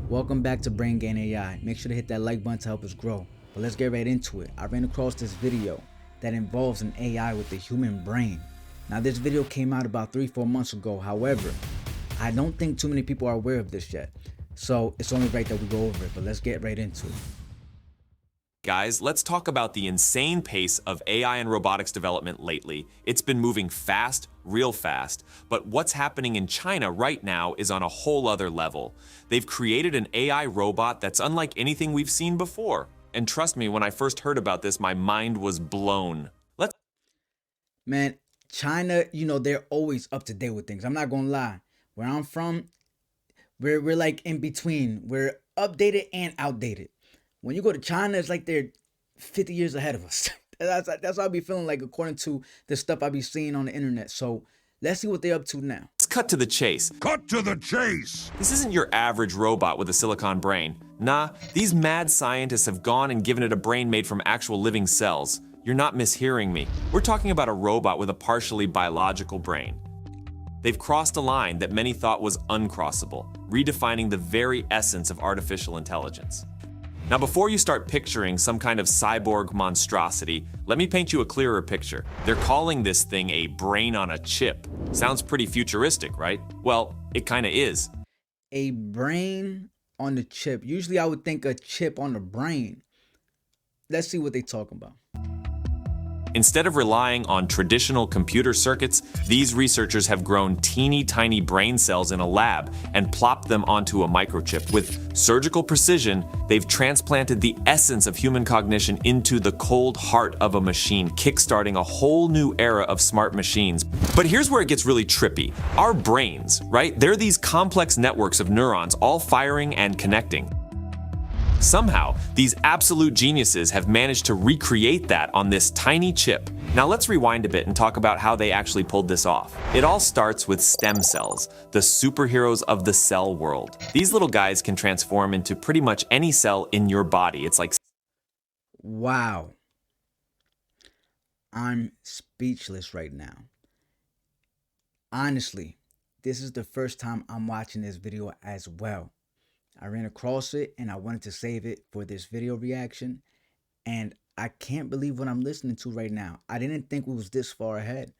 Welcome back to Brain Gain AI. Make sure to hit that like button to help us grow. But let's get right into it. I ran across this video that involves an AI with the human brain. Now this video came out about 3-4 months ago. However, I don't think too many people are aware of this yet. So it's only right that we go over it, but let's get right into it. Guys, let's talk about the insane pace of AI and robotics development lately. It's been moving fast, real fast, but what's happening in China right now is on a whole other level. They've created an AI robot that's unlike anything we've seen before. And trust me, when I first heard about this, my mind was blown. Man, China, they're always up to date with things. I'm not gonna lie. Where I'm from, we're like in between. We're updated and outdated. When you go to China, it's like they're 50 years ahead of us. That's how I be feeling like, according to the stuff I be seeing on the internet. So let's see what they're up to now. Let's cut to the chase. Cut to the chase! This isn't your average robot with a silicon brain. Nah, these mad scientists have gone and given it a brain made from actual living cells. You're not mishearing me. We're talking about a robot with a partially biological brain. They've crossed a line that many thought was uncrossable, redefining the very essence of artificial intelligence. Now, before you start picturing some kind of cyborg monstrosity, let me paint you a clearer picture. They're calling this thing a brain on a chip. Sounds pretty futuristic, right? Well, it kinda is. A brain on the chip. Usually I would think a chip on the brain. Let's see what they talking about. Instead of relying on traditional computer circuits, these researchers have grown teeny tiny brain cells in a lab and plopped them onto a microchip. With surgical precision, they've transplanted the essence of human cognition into the cold heart of a machine, kickstarting a whole new era of smart machines. But here's where it gets really trippy. Our brains, right? They're these complex networks of neurons all firing and connecting. Somehow, these absolute geniuses have managed to recreate that on this tiny chip. Now let's rewind a bit and talk about how they actually pulled this off. It all starts with stem cells, the superheroes of the cell world. These little guys can transform into pretty much any cell in your body. It's like... Wow. I'm speechless right now. Honestly, this is the first time I'm watching this video as well. I ran across it and I wanted to save it for this video reaction, and I can't believe what I'm listening to right now. I didn't think we was this far ahead.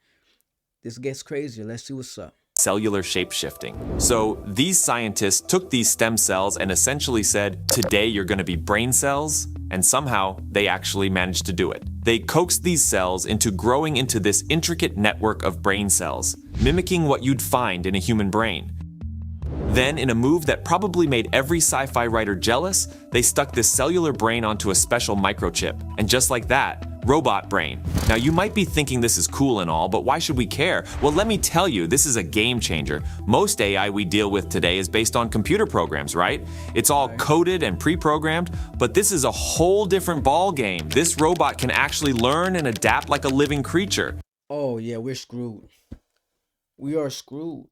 This gets crazier. Let's see what's up. Cellular shapeshifting. So these scientists took these stem cells and essentially said, today you're going to be brain cells, and somehow they actually managed to do it. They coaxed these cells into growing into this intricate network of brain cells, mimicking what you'd find in a human brain. Then, in a move that probably made every sci-fi writer jealous, they stuck this cellular brain onto a special microchip. And just like that, robot brain. Now you might be thinking this is cool and all, but why should we care? Well, let me tell you, this is a game changer. Most AI we deal with today is based on computer programs, right? It's all coded and pre-programmed, but this is a whole different ball game. This robot can actually learn and adapt like a living creature. Oh yeah, we're screwed. We are screwed.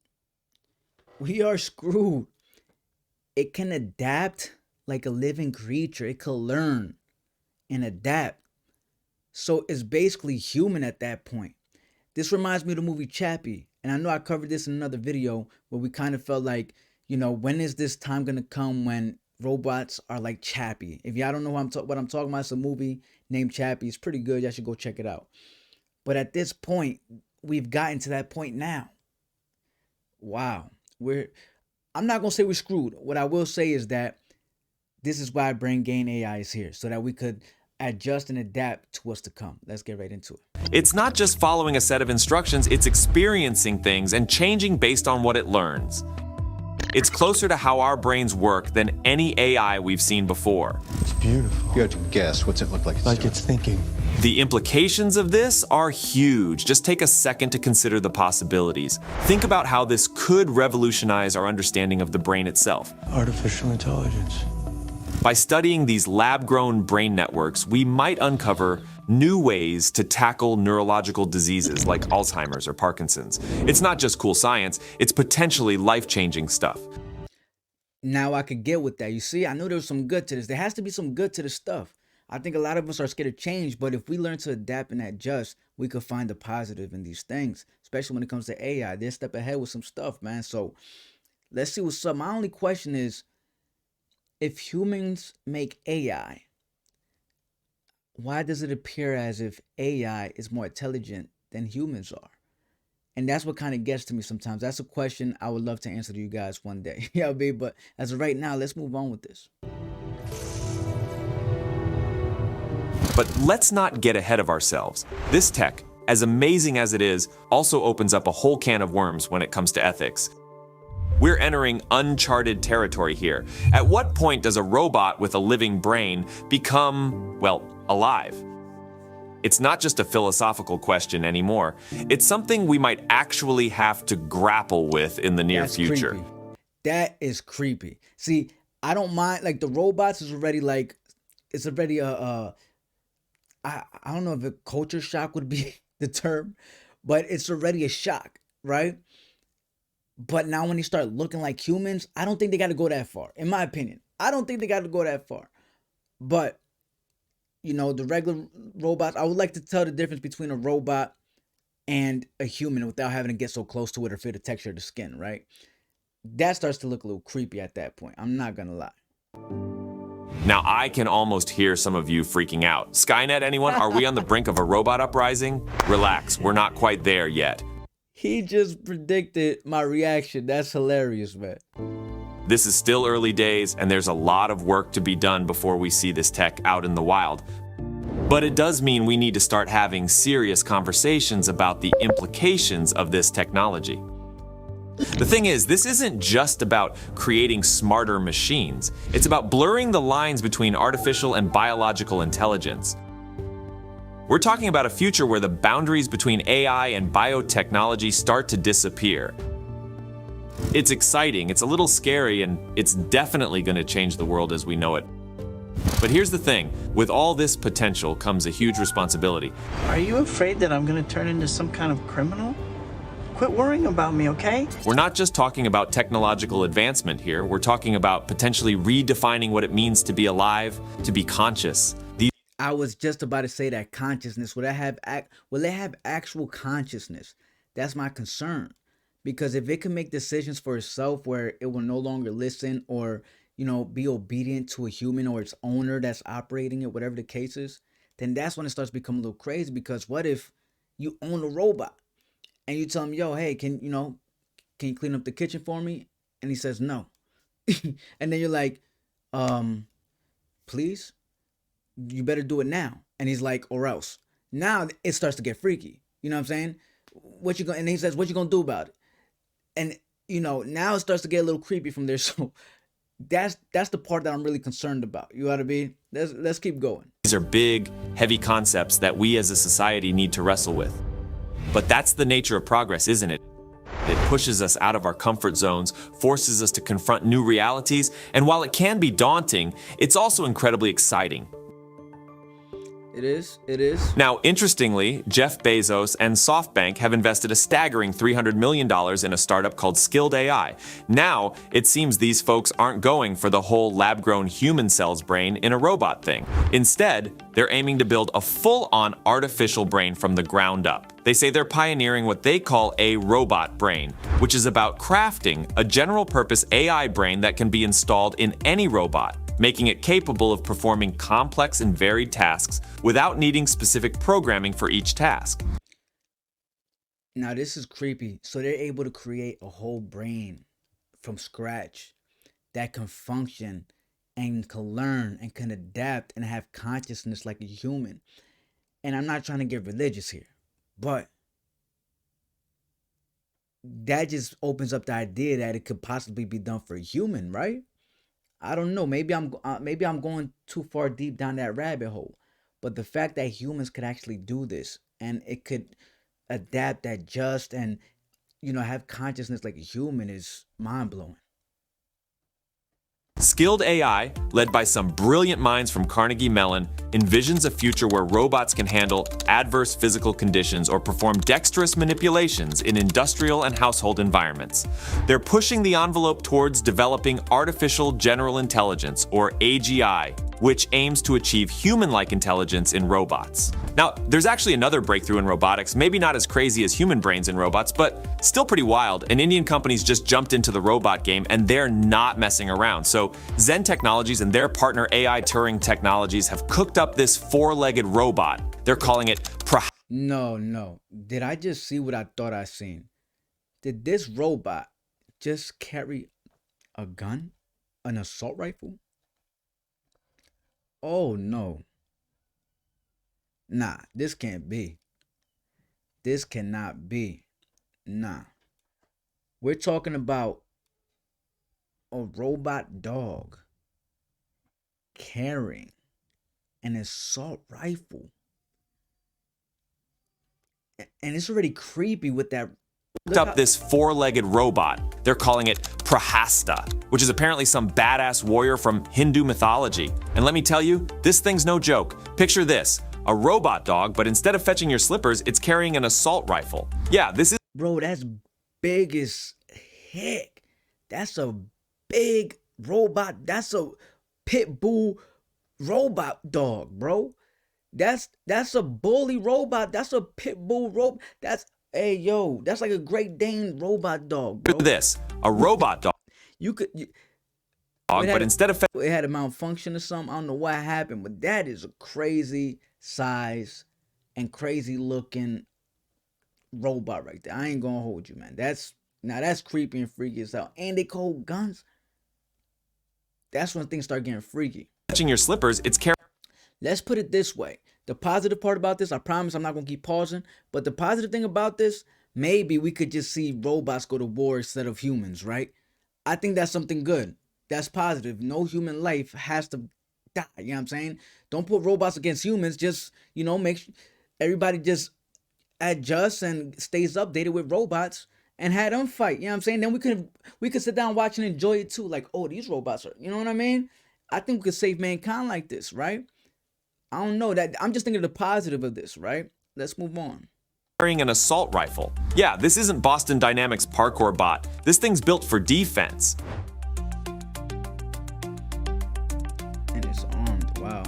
We are screwed. It can adapt like a living creature. It can learn and adapt. So it's basically human at that point. This reminds me of the movie Chappie. And I know I covered this in another video where we kind of felt like, when is this time going to come when robots are like Chappie? If y'all don't know what I'm talking about, it's a movie named Chappie. It's pretty good. Y'all should go check it out. But at this point, we've gotten to that point now. Wow. I'm not gonna say we're screwed. What I will say is that this is why Brain Gain AI is here, so that we could adjust and adapt to what's to come. Let's get right into it. It's not just following a set of instructions, it's experiencing things and changing based on what it learns. It's closer to how our brains work than any AI we've seen before. It's beautiful. If you had to guess, what's it look like? Like it's thinking. The implications of this are huge. Just take a second to consider the possibilities. Think about how this could revolutionize our understanding of the brain itself. Artificial intelligence. By studying these lab-grown brain networks, we might uncover new ways to tackle neurological diseases like Alzheimer's or Parkinson's. It's not just cool science, it's potentially life-changing stuff. Now I could get with that. You see, I knew there was some good to this. There has to be some good to this stuff. I think a lot of us are scared of change, but if we learn to adapt and adjust, we could find the positive in these things, especially when it comes to AI. They're a step ahead with some stuff, man. So let's see what's up. My only question is, if humans make AI, why does it appear as if AI is more intelligent than humans are? And that's what kind of gets to me sometimes. That's a question I would love to answer to you guys one day. Yeah, babe. But as of right now, let's move on with this. But let's not get ahead of ourselves. This tech, as amazing as it is, also opens up a whole can of worms when it comes to ethics. We're entering uncharted territory here. At what point does a robot with a living brain become, well, alive? It's not just a philosophical question anymore. It's something we might actually have to grapple with in the near future. Creepy. That is creepy. See, I don't mind, like, the robots is already like, it's already I don't know if a culture shock would be the term, but it's already a shock, right? But now when they start looking like humans, I don't think they got to go that far, in my opinion. I don't think they got to go that far. But, you know, the regular robots, I would like to tell the difference between a robot and a human without having to get so close to it or feel the texture of the skin, right? That starts to look a little creepy at that point. I'm not going to lie. Now, I can almost hear some of you freaking out. Skynet, anyone? Are we on the brink of a robot uprising? Relax, we're not quite there yet. He just predicted my reaction. That's hilarious, man. This is still early days, and there's a lot of work to be done before we see this tech out in the wild. But it does mean we need to start having serious conversations about the implications of this technology. The thing is, this isn't just about creating smarter machines. It's about blurring the lines between artificial and biological intelligence. We're talking about a future where the boundaries between AI and biotechnology start to disappear. It's exciting, it's a little scary, and it's definitely going to change the world as we know it. But here's the thing, with all this potential comes a huge responsibility. Are you afraid that I'm going to turn into some kind of criminal? Quit worrying about me, okay? We're not just talking about technological advancement here, we're talking about potentially redefining what it means to be alive, to be conscious. I was just about to say that consciousness. Will it have actual consciousness? That's my concern. Because if it can make decisions for itself where it will no longer listen or, you know, be obedient to a human or its owner that's operating it, whatever the case is, then that's when it starts to become a little crazy. Because what if you own a robot and you tell him, yo, hey, can you clean up the kitchen for me? And he says no. And then you're like, please? You better do it now. And he's like, or else. Now it starts to get freaky. You know what I'm saying? And he says, what you gonna do about it? And, you know, now it starts to get a little creepy from there. So that's the part that I'm really concerned about. You know what I mean? Let's keep going. These are big, heavy concepts that we as a society need to wrestle with. But that's the nature of progress, isn't it? It pushes us out of our comfort zones, forces us to confront new realities, and while it can be daunting, it's also incredibly exciting. It is. Now, interestingly, Jeff Bezos and SoftBank have invested a staggering $300 million in a startup called Skilled AI. Now, it seems these folks aren't going for the whole lab-grown human cells brain in a robot thing. Instead, they're aiming to build a full-on artificial brain from the ground up. They say they're pioneering what they call a robot brain, which is about crafting a general-purpose AI brain that can be installed in any robot, making it capable of performing complex and varied tasks without needing specific programming for each task. Now this is creepy. So they're able to create a whole brain from scratch that can function and can learn and can adapt and have consciousness like a human. And I'm not trying to get religious here, but that just opens up the idea that it could possibly be done for a human, right? I don't know. Maybe I'm going too far deep down that rabbit hole. But the fact that humans could actually do this and it could adapt, adjust, and, you know, have consciousness like a human is mind-blowing. Skilled AI, led by some brilliant minds from Carnegie Mellon, envisions a future where robots can handle adverse physical conditions or perform dexterous manipulations in industrial and household environments. They're pushing the envelope towards developing artificial general intelligence, or AGI, which aims to achieve human-like intelligence in robots. Now, there's actually another breakthrough in robotics, maybe not as crazy as human brains in robots, but still pretty wild. And Indian companies just jumped into the robot game, and they're not messing around. So Zen Technologies and their partner AI Turing Technologies have cooked up this four-legged robot. They're calling it No. Did I just see what I thought I seen? Did this robot just carry a gun? An assault rifle? Oh no. Nah, this can't be. This cannot be. Nah. We're talking about a robot dog carrying an assault rifle. And it's already creepy with that. up this four-legged robot. They're calling it Prahasta, which is apparently some badass warrior from Hindu mythology. And let me tell you, this thing's no joke. Picture this, a robot dog, but instead of fetching your slippers, it's carrying an assault rifle. Yeah, this is Bro, that's big as heck. That's a big robot. That's a pit bull robot dog, bro. That's a bully robot. That's a pit bull robot. That's that's like a Great Dane robot dog, bro. this, a robot dog, You could but instead of it had a malfunction or something. I don't know what happened, but that is a crazy size and crazy looking robot right there. I ain't gonna hold you, man. That's creepy and freaky as hell. And they hold guns. That's when things start getting freaky. fetching your slippers, it's carrying. Let's put it this way. The positive part about this, I promise I'm not going to keep pausing, but the positive thing about this, maybe we could just see robots go to war instead of humans, right? I think that's something good. That's positive. No human life has to die. You know what I'm saying? Don't put robots against humans. Just, make sure everybody just adjusts and stays updated with robots and had them fight. You know what I'm saying? Then we could sit down, watch, and enjoy it too. Like, oh, these robots are, you know what I mean? I think we could save mankind like this, right? I don't know that. I'm just thinking of the positive of this, right? Let's move on. Carrying an assault rifle. Yeah, this isn't Boston Dynamics parkour bot. This thing's built for defense. And it's armed. Wow.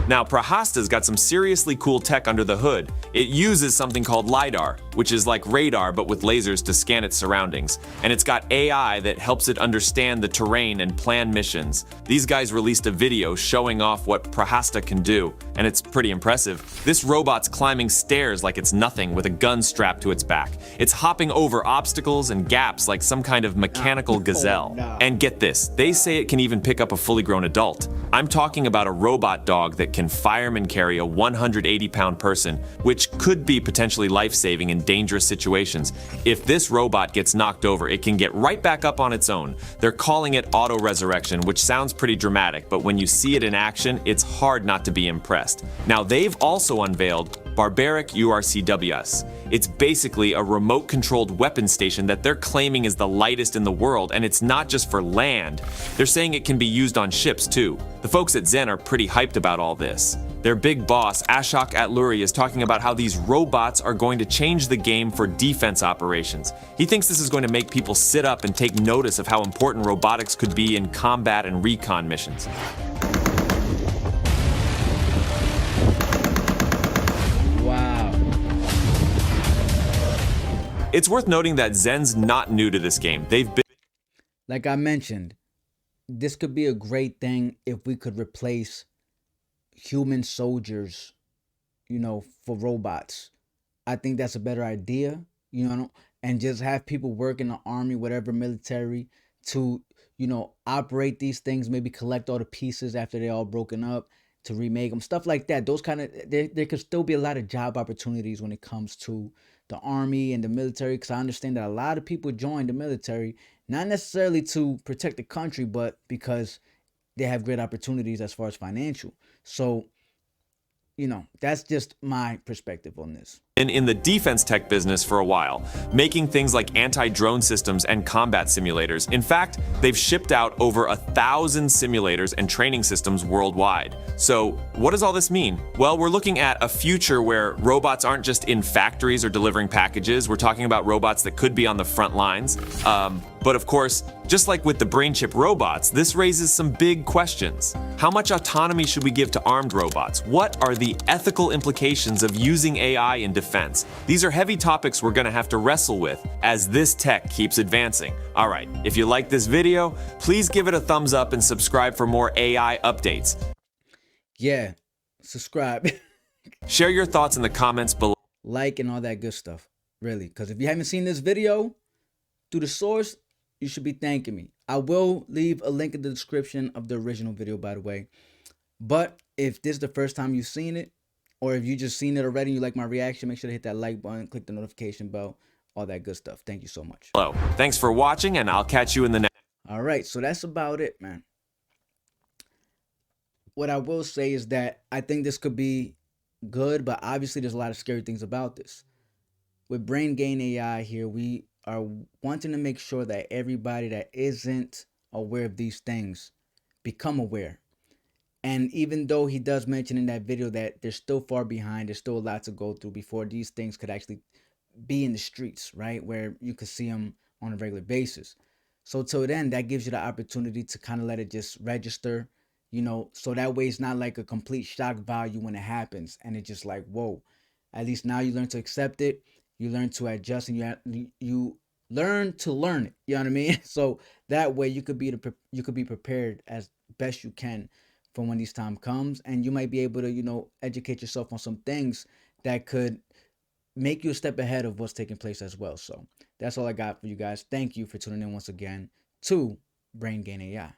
Now, Prahasta's got some seriously cool tech under the hood. It uses something called LiDAR, which is like radar but with lasers to scan its surroundings. And it's got AI that helps it understand the terrain and plan missions. These guys released a video showing off what Prahasta can do, and it's pretty impressive. This robot's climbing stairs like it's nothing with a gun strapped to its back. It's hopping over obstacles and gaps like some kind of mechanical gazelle. And get this, they say it can even pick up a fully grown adult. I'm talking about a robot dog that can fireman carry a 180-pound person, which could be potentially life-saving in dangerous situations. If this robot gets knocked over, it can get right back up on its own. They're calling it auto-resurrection, which sounds pretty dramatic, but when you see it in action, it's hard not to be impressed. Now, they've also unveiled Barbaric URCWS. It's basically a remote-controlled weapon station that they're claiming is the lightest in the world, and it's not just for land. They're saying it can be used on ships too. The folks at Zen are pretty hyped about all this. Their big boss, Ashok Atluri, is talking about how these robots are going to change the game for defense operations. He thinks this is going to make people sit up and take notice of how important robotics could be in combat and recon missions. Wow. It's worth noting that Zen's not new to this game. They've been Like I mentioned, this could be a great thing if we could replace human soldiers, for robots. I think that's a better idea, and just have people work in the army, whatever military, to, operate these things, maybe collect all the pieces after they're all broken up to remake them, stuff like that. Those kind of, there could still be a lot of job opportunities when it comes to the army and the military, because I understand that a lot of people join the military, not necessarily to protect the country, but because they have great opportunities as far as financial. So, that's just my perspective on this. in the defense tech business for a while, making things like anti-drone systems and combat simulators. In fact, they've shipped out over 1,000 simulators and training systems worldwide. So, what does all this mean? Well, we're looking at a future where robots aren't just in factories or delivering packages. We're talking about robots that could be on the front lines. But of course, just like with the brain chip robots, this raises some big questions. How much autonomy should we give to armed robots? What are the ethical implications of using AI in defense? These are heavy topics we're gonna have to wrestle with as this tech keeps advancing. All right, if you like this video, please give it a thumbs up and subscribe for more AI updates. Yeah, subscribe, Share your thoughts in the comments below. like, and all that good stuff. Really, because if you haven't seen this video through the source, you should be thanking me. I will leave a link in the description of the original video, by the way. But if this is the first time you've seen it, or if you just seen it already and you like my reaction, make sure to hit that like button, click the notification bell, all that good stuff. Thank you so much. Thanks for watching, and I'll catch you in the next. All right, so that's about it, man. What I will say is that I think this could be good, but obviously there's a lot of scary things about this. With Brain Gain AI here, we are wanting to make sure that everybody that isn't aware of these things become aware. And even though he does mention in that video that they're still far behind, there's still a lot to go through before these things could actually be in the streets, right? Where you could see them on a regular basis. So till then, that gives you the opportunity to kind of let it just register, you know, so that way it's not like a complete shock value when it happens. And it's just like, whoa, at least now you learn to accept it. You learn to adjust, and you learn to learn it. You know what I mean? So that way you could be prepared as best you can for when this time comes, and you might be able to, you know, educate yourself on some things that could make you a step ahead of what's taking place as well. So that's all I got for you guys. Thank you for tuning in once again to Brain Gain AI.